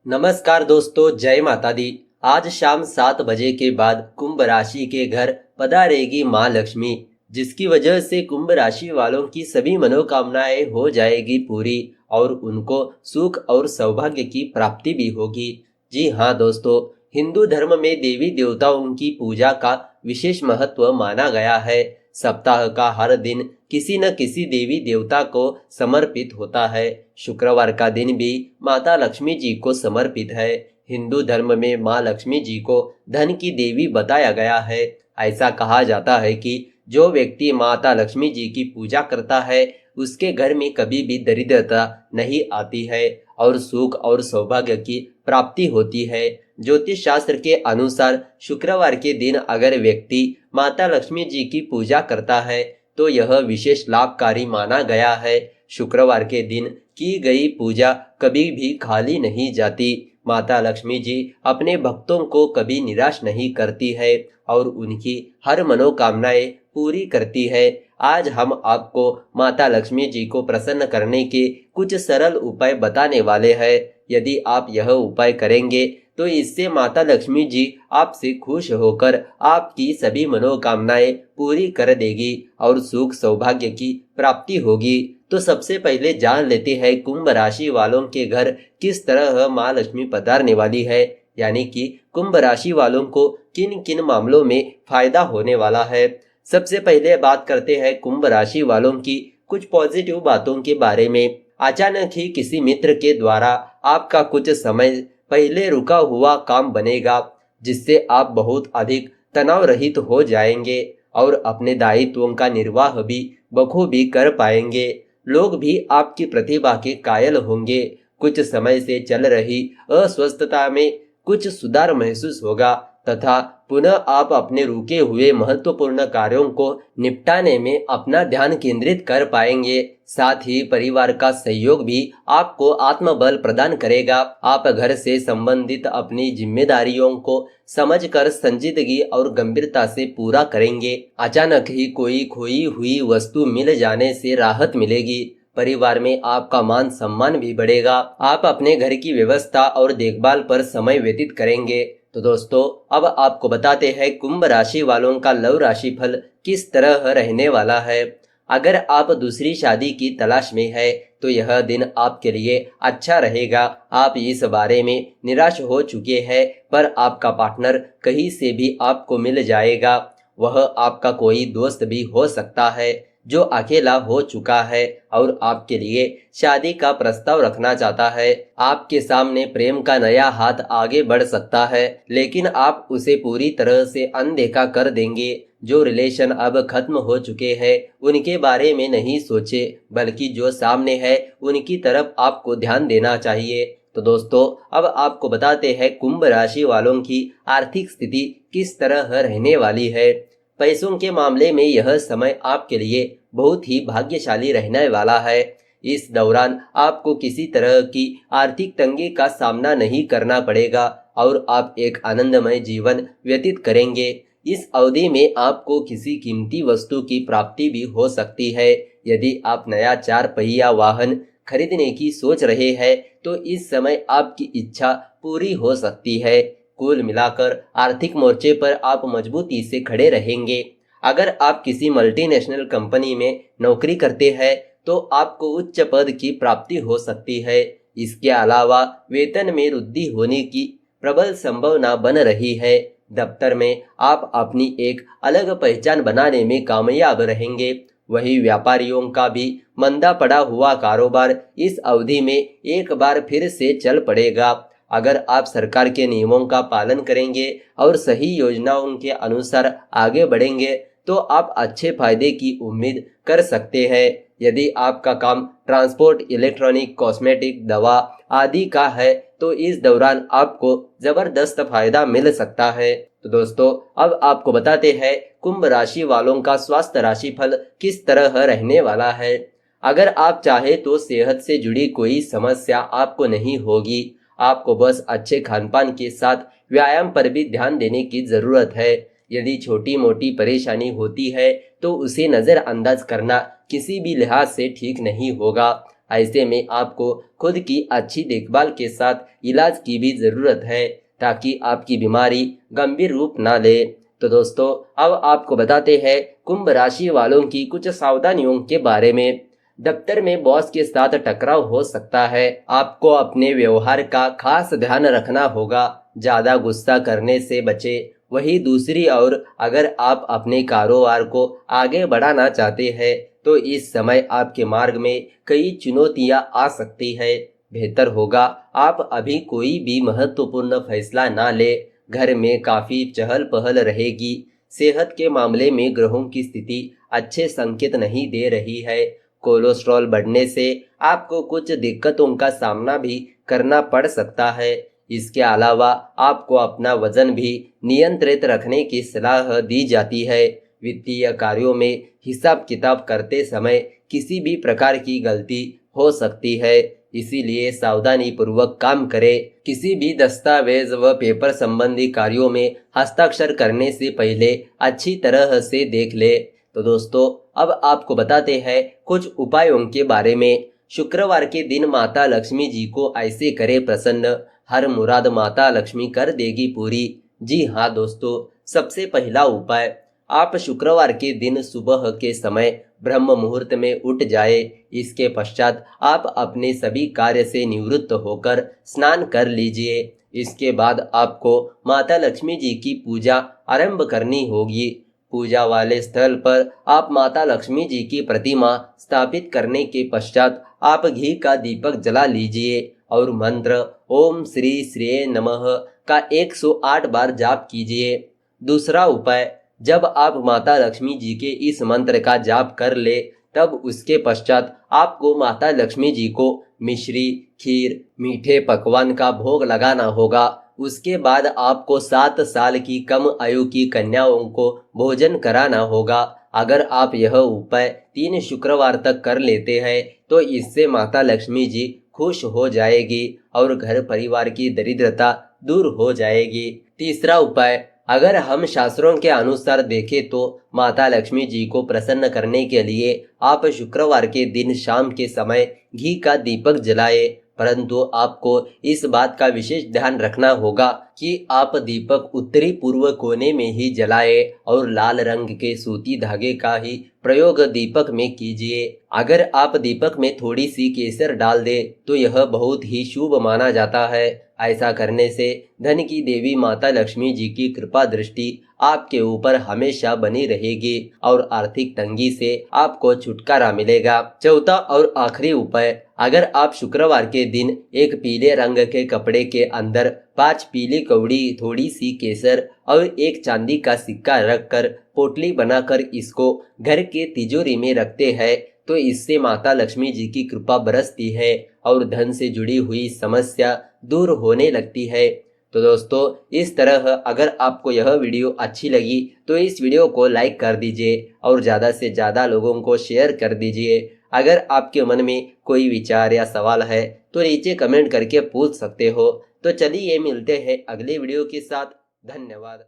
नमस्कार दोस्तों, जय माता दी। आज शाम 7 बजे के बाद कुंभ राशि के घर पधारेगी माँ लक्ष्मी, जिसकी वजह से कुंभ राशि वालों की सभी मनोकामनाएं हो जाएगी पूरी और उनको सुख और सौभाग्य की प्राप्ति भी होगी। जी हाँ दोस्तों, हिंदू धर्म में देवी देवताओं की पूजा का विशेष महत्व माना गया है। सप्ताह का हर दिन किसी न किसी देवी देवता को समर्पित होता है। शुक्रवार का दिन भी माता लक्ष्मी जी को समर्पित है। हिंदू धर्म में माँ लक्ष्मी जी को धन की देवी बताया गया है। ऐसा कहा जाता है कि जो व्यक्ति माता लक्ष्मी जी की पूजा करता है, उसके घर में कभी भी दरिद्रता नहीं आती है और सुख और सौभाग्य की प्राप्ति होती है। ज्योतिष शास्त्र के अनुसार शुक्रवार के दिन अगर व्यक्ति माता लक्ष्मी जी की पूजा करता है तो यह विशेष लाभकारी माना गया है। शुक्रवार के दिन की गई पूजा कभी भी खाली नहीं जाती। माता लक्ष्मी जी अपने भक्तों को कभी निराश नहीं करती है और उनकी हर मनोकामनाएं पूरी करती है। आज हम आपको माता लक्ष्मी जी को प्रसन्न करने के कुछ सरल उपाय बताने वाले हैं। यदि आप यह उपाय करेंगे तो इससे माता लक्ष्मी जी आपसे खुश होकर आपकी सभी मनोकामनाएं पूरी कर देगी और सुख सौभाग्य की प्राप्ति होगी। तो सबसे पहले जान लेते हैं कुंभ राशि वालों के घर किस तरह माँ लक्ष्मी पधारने वाली है, यानी कि कुंभ राशि वालों को किन किन मामलों में फायदा होने वाला है। सबसे पहले बात करते हैं कुंभ राशि वालों की कुछ पॉजिटिव बातों के बारे में। अचानक ही किसी मित्र के द्वारा आपका कुछ समय पहले रुका हुआ काम बनेगा, जिससे आप बहुत अधिक तनाव रहित हो जाएंगे और अपने दायित्वों का निर्वाह भी बखूबी कर पाएंगे। लोग भी आपकी प्रतिभा के कायल होंगे। कुछ समय से चल रही अस्वस्थता में कुछ सुधार महसूस होगा तथा पुनः आप अपने रुके हुए महत्वपूर्ण कार्यों को निपटाने में अपना ध्यान केंद्रित कर पाएंगे। साथ ही परिवार का सहयोग भी आपको आत्मबल प्रदान करेगा। आप घर से संबंधित अपनी जिम्मेदारियों को समझकर संजीदगी और गंभीरता से पूरा करेंगे। अचानक ही कोई खोई हुई वस्तु मिल जाने से राहत मिलेगी। परिवार में आपका मान सम्मान भी बढ़ेगा। आप अपने घर की व्यवस्था और देखभाल पर समय व्यतीत करेंगे। तो दोस्तों, अब आपको बताते हैं कुंभ राशि वालों का लव राशि फल किस तरह रहने वाला है। अगर आप दूसरी शादी की तलाश में है तो यह दिन आपके लिए अच्छा रहेगा। आप इस बारे में निराश हो चुके हैं, पर आपका पार्टनर कहीं से भी आपको मिल जाएगा। वह आपका कोई दोस्त भी हो सकता है जो अकेला हो चुका है और आपके लिए शादी का प्रस्ताव रखना चाहता है। आपके सामने प्रेम का नया हाथ आगे बढ़ सकता है, लेकिन आप उसे पूरी तरह से अनदेखा कर देंगे। जो रिलेशन अब खत्म हो चुके हैं उनके बारे में नहीं सोचे, बल्कि जो सामने है उनकी तरफ आपको ध्यान देना चाहिए। तो दोस्तों, अब आपको बताते हैं कुंभ राशि वालों की आर्थिक स्थिति किस तरह रहने वाली है। पैसों के मामले में यह समय आपके लिए बहुत ही भाग्यशाली रहने वाला है। इस दौरान आपको किसी तरह की आर्थिक तंगी का सामना नहीं करना पड़ेगा और आप एक आनंदमय जीवन व्यतीत करेंगे। इस अवधि में आपको किसी कीमती वस्तु की प्राप्ति भी हो सकती है। यदि आप नया 4 पहिया वाहन खरीदने की सोच रहे हैं तो इस समय आपकी इच्छा पूरी हो सकती है। कुल मिलाकर आर्थिक मोर्चे पर आप मजबूती से खड़े रहेंगे। अगर आप किसी मल्टीनेशनल कंपनी में नौकरी करते हैं तो आपको उच्च पद की प्राप्ति हो सकती है। इसके अलावा वेतन में वृद्धि होने की प्रबल संभावना बन रही है। दफ्तर में आप अपनी एक अलग पहचान बनाने में कामयाब रहेंगे। वही व्यापारियों का भी मंदा पड़ा हुआ कारोबार इस अवधि में एक बार फिर से चल पड़ेगा। अगर आप सरकार के नियमों का पालन करेंगे और सही योजनाओं के अनुसार आगे बढ़ेंगे तो आप अच्छे फायदे की उम्मीद कर सकते हैं। यदि आपका काम ट्रांसपोर्ट, इलेक्ट्रॉनिक, कॉस्मेटिक, दवा आदि का है तो इस दौरान आपको जबरदस्त फायदा मिल सकता है। तो दोस्तों, अब आपको बताते हैं कुंभ राशि वालों का स्वास्थ्य राशि फल किस तरह रहने वाला है। अगर आप चाहे तो सेहत से जुड़ी कोई समस्या आपको नहीं होगी। आपको बस अच्छे खानपान के साथ व्यायाम पर भी ध्यान देने की जरूरत है। यदि छोटी मोटी परेशानी होती है तो उसे नजरअंदाज करना किसी भी लिहाज से ठीक नहीं होगा। ऐसे में आपको खुद की अच्छी देखभाल के साथ इलाज की भी ज़रूरत है ताकि आपकी बीमारी गंभीर रूप ना ले। तो दोस्तों, अब आपको बताते हैं कुंभ राशि वालों की कुछ सावधानियों के बारे में। दफ्तर में बॉस के साथ टकराव हो सकता है। आपको अपने व्यवहार का खास ध्यान रखना होगा। ज्यादा गुस्सा करने से बचे। वहीं दूसरी ओर अगर आप अपने कारोबार को आगे बढ़ाना चाहते हैं तो इस समय आपके मार्ग में कई चुनौतियां आ सकती है। बेहतर होगा आप अभी कोई भी महत्वपूर्ण फैसला ना ले। घर में काफी चहल पहल रहेगी। सेहत के मामले में ग्रहों की स्थिति अच्छे संकेत नहीं दे रही है। कोलेस्ट्रॉल बढ़ने से आपको कुछ दिक्कतों का सामना भी करना पड़ सकता है। इसके अलावा आपको अपना वजन भी नियंत्रित रखने की सलाह दी जाती है। वित्तीय कार्यों में हिसाब किताब करते समय किसी भी प्रकार की गलती हो सकती है, इसीलिए सावधानी पूर्वक काम करें। किसी भी दस्तावेज व पेपर संबंधी कार्यों में हस्ताक्षर करने से पहले अच्छी तरह से देख ले। तो दोस्तों, अब आपको बताते हैं कुछ उपायों के बारे में। शुक्रवार के दिन माता लक्ष्मी जी को ऐसे करें प्रसन्न, हर मुराद माता लक्ष्मी कर देगी पूरी। जी हाँ दोस्तों, सबसे पहला उपाय, आप शुक्रवार के दिन सुबह के समय ब्रह्म मुहूर्त में उठ जाए। इसके पश्चात आप अपने सभी कार्य से निवृत्त होकर स्नान कर लीजिए। इसके बाद आपको माता लक्ष्मी जी की पूजा आरंभ करनी होगी। पूजा वाले स्थल पर आप माता लक्ष्मी जी की प्रतिमा स्थापित करने के पश्चात आप घी का दीपक जला लीजिए और मंत्र ओम श्री श्री नमः का 108 बार जाप कीजिए। दूसरा उपाय, जब आप माता लक्ष्मी जी के इस मंत्र का जाप कर ले तब उसके पश्चात आपको माता लक्ष्मी जी को मिश्री, खीर, मीठे पकवान का भोग लगाना होगा। उसके बाद आपको 7 साल की कम आयु की कन्याओं को भोजन कराना होगा। अगर आप यह उपाय 3 शुक्रवार तक कर लेते हैं तो इससे माता लक्ष्मी जी खुश हो जाएगी और घर परिवार की दरिद्रता दूर हो जाएगी। तीसरा उपाय, अगर हम शास्त्रों के अनुसार देखें तो माता लक्ष्मी जी को प्रसन्न करने के लिए आप शुक्रवार के दिन शाम के समय घी का दीपक जलाए, परंतु आपको इस बात का विशेष ध्यान रखना होगा कि आप दीपक उत्तरी पूर्व कोने में ही जलाए और लाल रंग के सूती धागे का ही प्रयोग दीपक में कीजिए। अगर आप दीपक में थोड़ी सी केसर डाल दे तो यह बहुत ही शुभ माना जाता है। ऐसा करने से धन की देवी माता लक्ष्मी जी की कृपा दृष्टि आपके ऊपर हमेशा बनी रहेगी और आर्थिक तंगी से आपको छुटकारा मिलेगा। चौथा और आखिरी उपाय, अगर आप शुक्रवार के दिन एक पीले रंग के कपड़े के अंदर 5 पीली कौड़ी, थोड़ी सी केसर और एक चांदी का सिक्का रखकर पोटली बनाकर इसको घर के तिजोरी में रखते हैं तो इससे माता लक्ष्मी जी की कृपा बरसती है और धन से जुड़ी हुई समस्या दूर होने लगती है। तो दोस्तों, इस तरह अगर आपको यह वीडियो अच्छी लगी तो इस वीडियो को लाइक कर दीजिए और ज़्यादा से ज़्यादा लोगों को शेयर कर दीजिए। अगर आपके मन में कोई विचार या सवाल है तो नीचे कमेंट करके पूछ सकते हो। तो चलिए मिलते हैं अगले वीडियो के साथ। धन्यवाद।